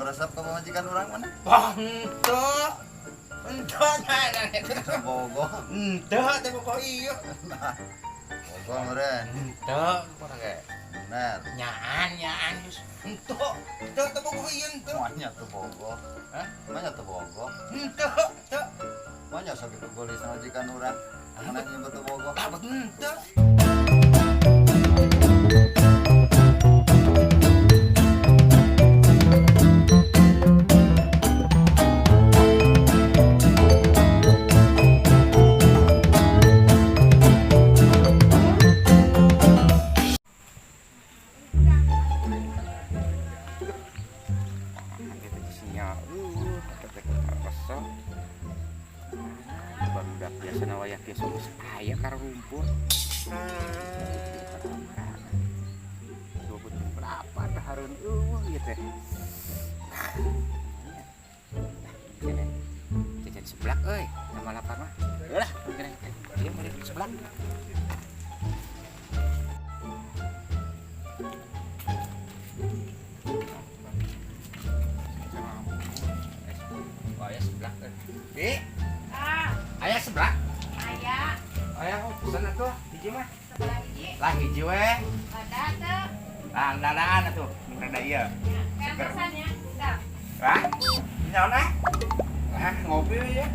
resep ke majikan orang mana? Wah, ente nya itu. Bogo. Ente teh pokok ieu. Bogo meureun. Ente kumaha ge? Bener. Nyaan geus. Ente teh pokok ieu ente. Semuanya tuh bogo. Hah? Semuanya tuh bogo. Ente. Banyak sakit gelis majikan orang. Mana nyebut tuh bogo? Lah ente. Barudak biasa nawayak ya sok aya karo rumput. Sobut berapa teh hareun ieu teh. Kene. Jajan seblak euy, sama lapar mah. Ulah, kene. Ieu mah di seblak. Oh, ya seblak euy. Di ayah sebelah? Ayah, Ayah oh pesan atuh, hiji mah. sebelah hiji, Lah hiji we. ada tuh. Lah dadaan atuh, nu rada ieu. Yang pesannya, enggak. Hah? Nyaon ah? Lah ngopi we ya.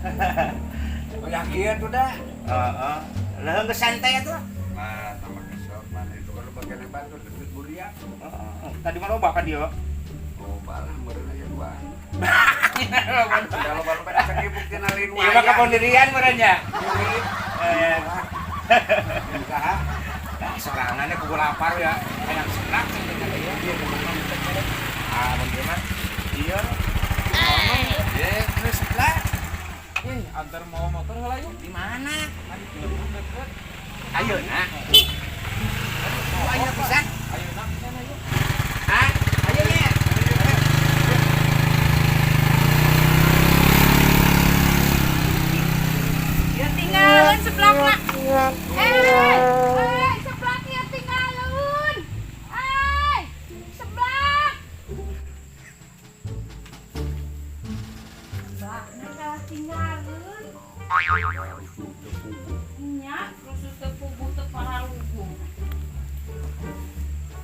Banyak ieu tuh dah. Heeh. Leuheung geus santai atuh. Nah, sama kesok mana itu kalau bagian bantu deket buria. Heeh. Tadi mah loba ka dieu. Oh, balah meureun aya dua. Iya Kalau baru pada sakit bukti nalin mah kapondirian meureun nya. Usaha. Nah, sorangannya kubu lapar ya. Kayak seblak sing teh ieu. Ieu kumaha teh. Ah, mun dieu mah ieu. Ye, terus sebelah. Antar mau motor heula yuk. Di mana? Tadi film deket. Ayeuna. Ayeuna pisan. Ayo nak sana yuk. Hah? Ayo nya. Ya tinggalin seblakna. Seblaknya tinggalin. Seblak. Seblaknya kalah tinggalin. Nya, terus teu puguh teu paralugu.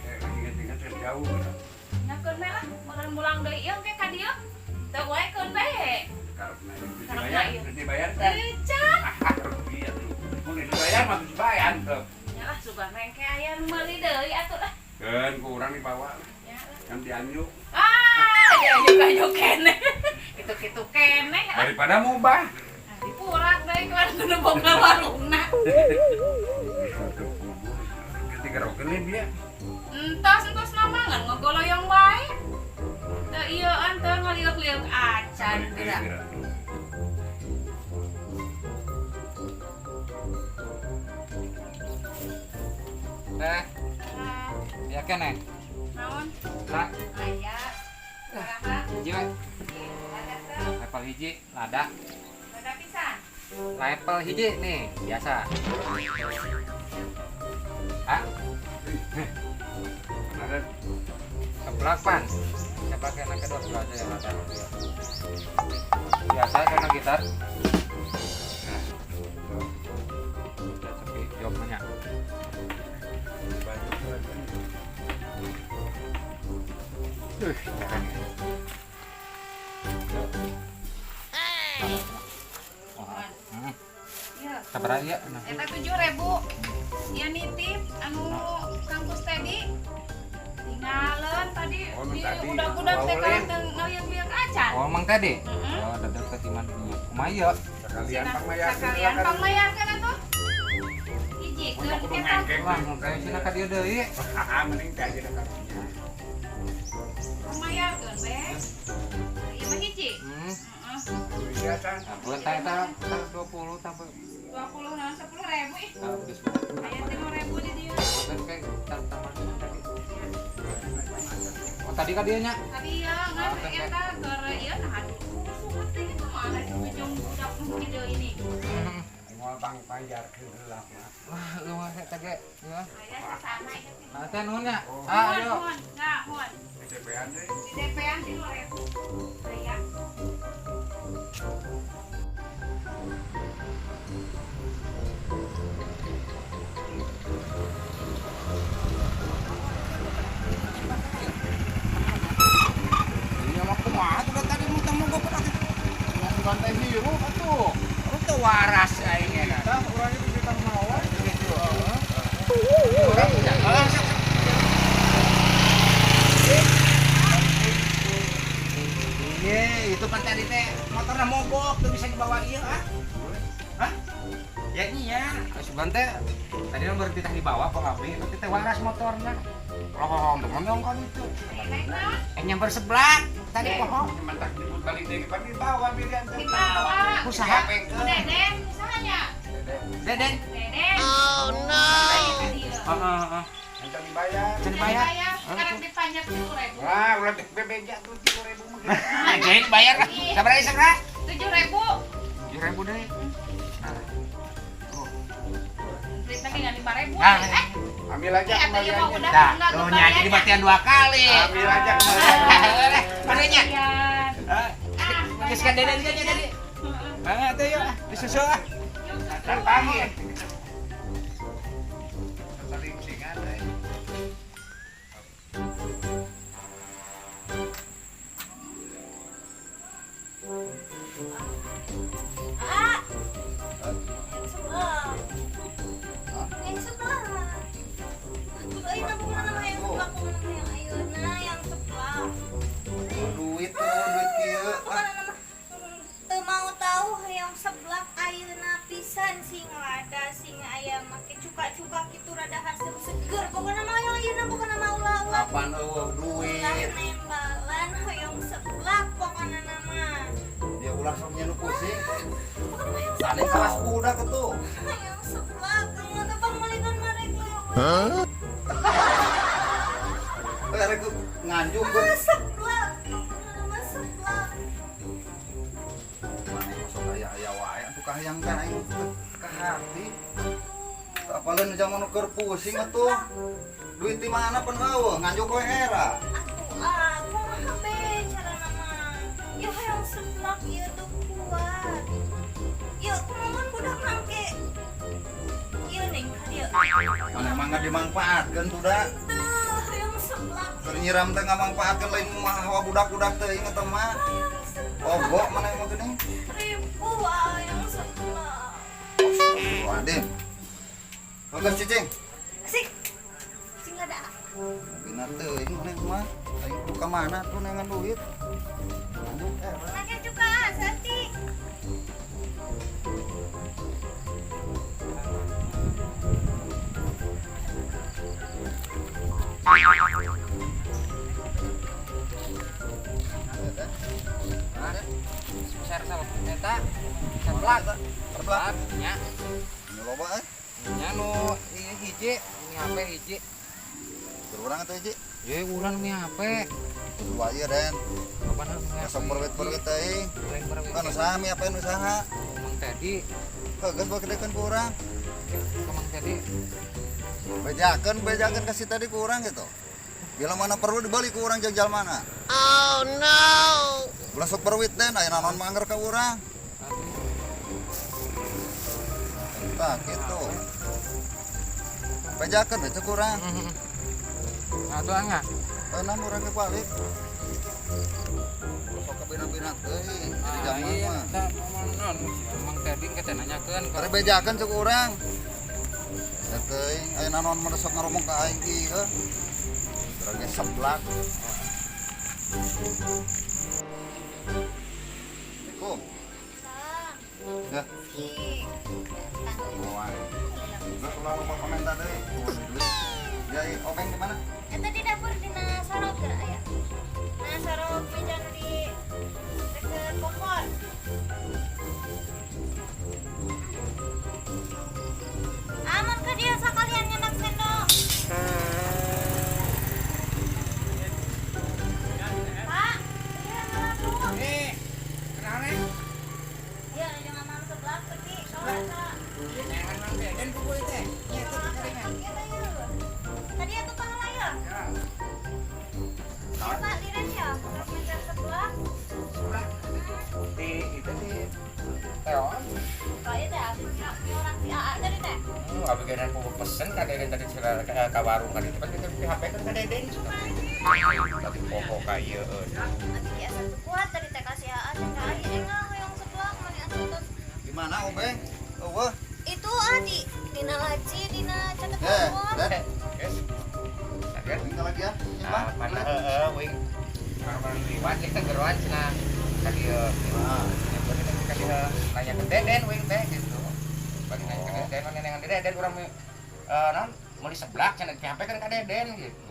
Ingat-ingat jauh. Nya keun bae lah, urang mulang deui ieu engke ka dieu. Teu wae keun bae. Karena dibayar kan? Can. Rupiah lu. Mun dibayar mah dibayar tuh. Nya lah sugan rengke aya nu meuli deui atuh lah. Kan kurang dibawa. Nya lah. Kan dianjuk. Ya juga kene. Itu kene. Daripada mubah. Dipurak deui keluar kudu boga warungna. Ketika rokeun dia. Entos namangan ngogoloyong wae. Teu ieu teu ngaliuk-liuk acan geura. Teh, ya kene. Naon? Lah, Aya. Saha? hiji we. Ada teu. Level hiji lada. Ada pisan. Level hiji nih, biasa. Ah, Ada seblak pan. Seblak enak kedua sebelah aja lada. Biasa karena gitar. Ya sepi jawabnya. Iya. Sabar aja. Eta 7.000. Ieu nitip anu Kampus Tedi. Tinggalin tadi Oh, di tadi. udah teh Bawain. kan ngaliuk-liuk acan. Oh, emang tadi? Heeh. Oh, dadak ke timan punya. Kumaha sekalian pangmayar. Sekalian pangmayar kan atuh. Hiji Mun keun kudu kita. ngengkeng. Wah, mun kayak sini ka dieu deui. Mending teh aja dekat. Pangmayar keun be. Ieu mah hiji. Hmm. Heeh. Biasa. Nah, buat teh 20 sampai 20 naon 10.000 ih. habis. Aya 5.000 di dieu. Kan kayak taman tadi. Oh, tadi ka dieu nya. Tadi ya ngan eta keur ieu nah aduh. Sumpah teh itu mah ada di ujung budak video ini. Moal bang panjar heula mah. Wah, lu mah eta ge. Ya. Aya sasana ieu. Nah, teh nuhun nya. Ah, Ayo. mohon, enggak, mohon. DP-an deh. Di DP-an 3.000. pantai biru atuh. Itu waras aingnya. Kita orangnya di kita mawar. Iya, itu kan tadi teh motornya mogok tuh bisa dibawa iya ah. Hah? Ya iya. Sebenarnya teh tadi nomor kita di bawah kok HP itu teh waras motornya. Oh, teman-teman kan itu. Nenek mah Nyamper sebelah tadi pohon. Mantak jemput balik deh kan di bawah pilihan. di bawah. Usaha. Deden, usahanya. Deden. Deden. Oh no. Heeh. Minta dibayar. Bisa dibayar. Sekarang dipanjat 10.000. Wah, ulah bebeja tuh 3.000 mah. Jadi bayar lah. Sabar aja sabra. 7.000. 7.000 deh. Duit lagi nggak 5.000. Ah. Ambil aja Katanya mau kembaliannya. udah Dah, enggak lo nya jadi batian 2 kali. Ambil aja kembaliannya. Padanya. Ah, Geuskan Deden aja tadi. Ah, tuh yuk, disusul ah. Kan pagi ya. Saling singan aja. Yang sebelah. Ayo nak bukan nama yang sebelah, bukan nama yang ayeuna yang sebelah. Duit tuh, duit kieu. Bukan nama. Teu mau tahu yang sebelah ayeuna pisan sing lada sing aya make cuka-cuka kitu rada hasil seger. Bukan nama yang ayeuna, bukan nama ulah-ulah. Apaan eueuh duit. Ulah nembalan yang sebelah pokoknya nama. Dia ulah sok nya nu pusing. Bukan nama yang Tadi sebelah. kelas budak tuh. Yang sebelah kamu tuh pangmalikan mereka. Rek nganjuk ke. Sebelah. Nama sebelah. Mana sok aya wae atuh kahayang teh aing ka hati. Apalin zaman keur pusing atuh. Duit di mana pun eueuh nganjuk we era. Aku mah be cara nama. Ya yang sebelah ieu tuh kuat. Ya kumaha budak nangke. Ieu ning dia. Mana mangga dimanfaatkeun tuh da. Tuh yang sebelah. Keur nyiram teh ngamangpaatkeun lain mah hawa budak-budak teh inget teh mah. Yang sebelah. Ogok mana yang geuning. Ribu yang sebelah. Waduh. Bagus cicing. Asik. Sing ada. Bina teuing mana mah. Aing tuh ka mana tuh nengan duit. Nganjuk era. Nake juga Santi. Share sama eta. Seblak. Seblak. Nya. Ini loba Nya nu ieu hiji, ini HP hiji. Berurang atuh hiji. Ye urang mi HP. Dua ieu Den. Kapan Besok perwit-perwit teuing. Kan usaha mi apa usaha. Mang tadi, Geus bagedekeun ku urang. Mang tadi. Bejakeun kasih tadi ku urang gitu. Bila mana perlu dibalik ku urang jagjal mana. Oh no. Ulah sok perwit Den, aya naon mangger ka urang. Tah kitu. Bejakeun we cek urang. Atuh anga. Enak urang ke balik. Sok ke bina-bina teuing. Jadi zaman mah. Non, Mang tadi kita nanyakeun Kare bejakeun cek urang. Teuing aya naon mah sok ngaromong ka aing ieu. Urang seblak. Assalamualaikum. Ya. Udah ulang lupa komentar deh. Ya, obeng di mana? Eta di dapur di Nasarog geura aya. Nasarog meja nu di deket kompor. Aman ke dia sakalian nyenak sendok. Pak, dia ngalah dulu. Kenapa? Dia jangan mam sebelah pergi. Soalnya Jangan Mang Deden kumpul teh. Nya teh karingan. tadi itu pahala ya? Ya Pak, lihat ya. Terus meja sebelah. Sebelah. Di itu di Teon. Oh iya teh, orang si AA tadi teh. Abi geuna ku pesen ka Deden tadi ka warung kan itu kan kita di HP kan ka Deden. Tapi pokok ka ieu. Nanti dia satu kuat tadi teh kasih AA teh kali enggak yang sebelah. terus Gimana Obeng? Wah. itu di dina laci dina catat Eh, nomor. Dan Sakit. tinggal lagi ya. Ah, mana wing. Kalau liwat ya geruan cenah. Tadi Nah, yang penting tadi nanya ke Deden wing teh gitu. Bagi nanya ke Deden mana yang Deden urang non meuli seblak cenah HP kan ka Deden gitu.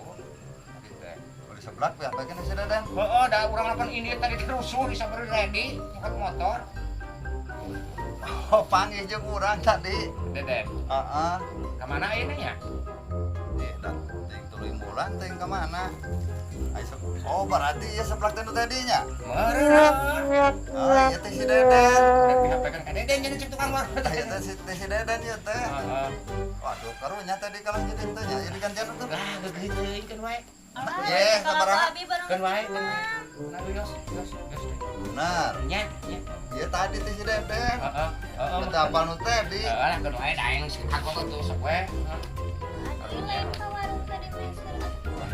di sebelah ya apa kan si Deden? Heeh, da urang lakukan ini tadi rusuh di sabari ready ngangkat motor. Oh, panggil jeung urang tadi. Deden, Heeh. ka mana ini ya? Dan ting tuluy bulan ting ka mana? Oh, berarti ya sebelah teh nu tadinya. Meureun. Oh, iya teh si Deden. Tapi HP kan ka Deden jadi cek tukang warung. Iya teh si Deden ya teh. Heeh. Waduh, karunya tadi kalau jadi teh nya jadi gantian tuh. Lah, geugeuy kan wae. Ye, Kalau sabaraha? abi bareng Kan wae, kan mah. wae. Nah, yos. Benar. Nya, nya. Iya tadi teh si Deden. Heeh. Heeh. Kita apa nu tadi? Lah kan wae daeng aku tuh sok we. Aduh, lain ka warung tadi meser.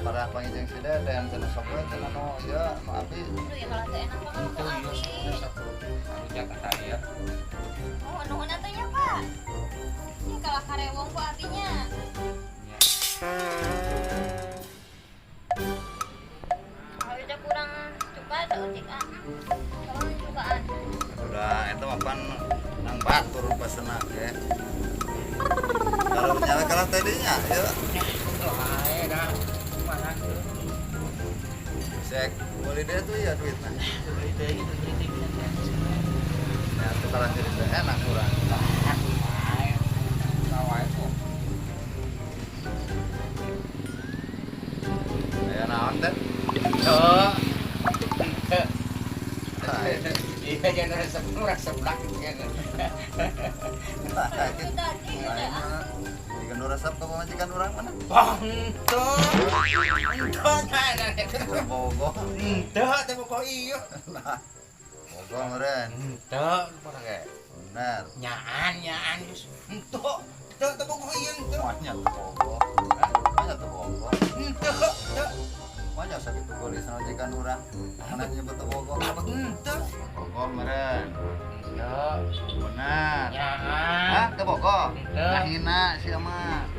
Para panggil jeung si Deden cenah sok we cenah nu ieu nu abi. Aduh ya kalau teu enak mah Itu kalau yos. abi. Anu jatah saya. Oh, nuhun atunya, Pak. Ini kalau karewong ku abinya. Kalau udah kurang coba ada ojek kalau cobaan. Udah eta mah pan nang batur peseuna ge. Kalau nyala kalah tadinya ya. Wae dah. Mana? Sek, boleh deh tuh ya duitnya. Ya, itu kalau jadi teh enak kurang. Ya naon teh? Iya jangan sebelah sebelah kan. Itu daging udah. Jika nu resep ke pemajikan orang mana? Bonto. Bogo. Ente teh pokok ieu. Bogo meureun. Ente pokok ge. Bener. Nyaan geus. Ente. Ente pokok ieu ente. Semuanya tuh bogo. Semuanya tuh bogo. Ente. Semuanya sakit tuh kulis pemajikan orang. Mana nyebut tuh bogo? Ente. Bogo meureun. Ente. Benar. Nyaan. Hah, teu bogo? Ente. Ngahina si ama.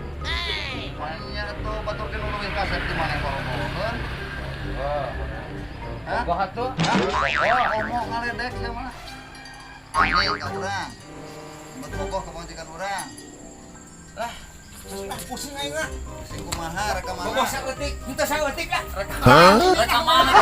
Semuanya tuh batur ke nuluin kaset di mana bogo? Oh. Hah? Bogo atuh. Oh, ngomong ngaledek sama. Panggil ke urang. Buat bogoh ke pemajikan urang. Lah, pusing aing lah. Sing kumaha rek Bogo mana? saeutik, henteu saeutik lah. Rek mana?